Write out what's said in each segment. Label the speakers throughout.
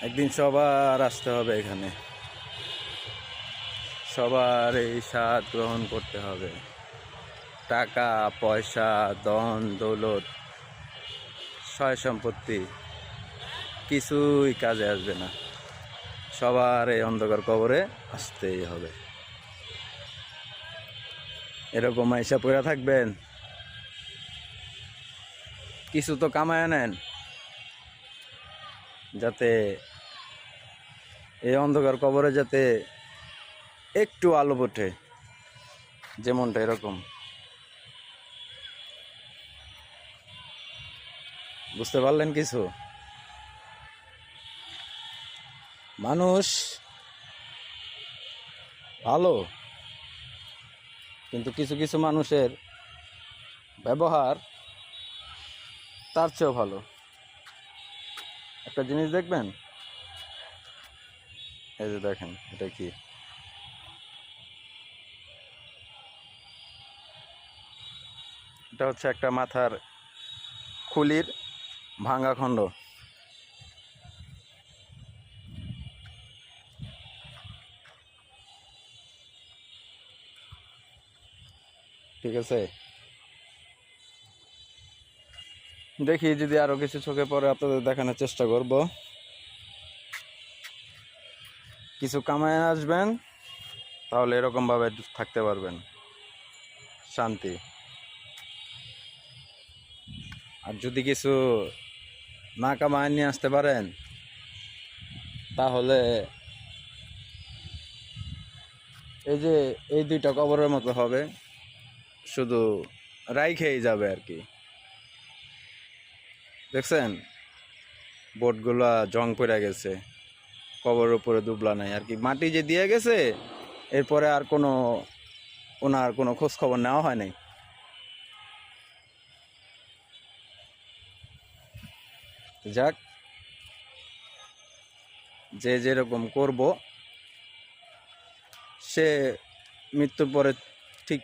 Speaker 1: একদিন সবার আসতে হবে এখানে, সবার এই স্বাদ গ্রহণ করতে হবে। টাকা পয়সা, ধন দৌলত, সয় সম্পত্তি কিছুই কাজে আসবে না, সবার এই অন্ধকার কবরে আসতেই হবে। এরকম আইসা পড়ে থাকবেন, কিছু তো কামায় নেন, যাতে এই অন্ধকার কবরে যাতে একটু আলো ওঠে, যেমনটা এরকম। বুঝতে পারলেন কিছু? মানুষ ভালো, কিন্তু কিছু কিছু মানুষের ব্যবহার তার চেয়েও ভালো। একটা জিনিস দেখবেন, এই যে দেখেন, এটা কি? এটা হচ্ছে একটা মাথার খুলির ভাঙা খণ্ড। ঠিক আছে, দেখি যদি আরো কিছু চোখে পড়ে আপনাদের দেখানোর চেষ্টা করব। কিছু কামায় আসবেন, তাহলে এরকম ভাবে থাকতে পারবেন, শান্তি। আর যদি কিছু না কামায় নিয়ে আসতে পারেন, তাহলে এই যে এই দুইটা কবরের মতো হবে, শুধু রাইখেই যাবে আর কি। দেখছেন বোটগুলা জং পড়ে গেছে, কবরের উপরে দুবলা নাই আর কি, মাটি যে দিয়ে গেছে, এরপরে আর ওনার কোনো খোঁজ খবর নেওয়া হয় নাই। যাক, যে যেরকম করব, সে মৃত্যুর পরে ঠিক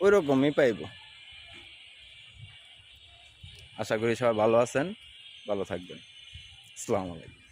Speaker 1: ওই রকমই পাইব। আশা করি সবাই ভালো আছেন, ভালো থাকবেন। আসসালামু আলাইকুম।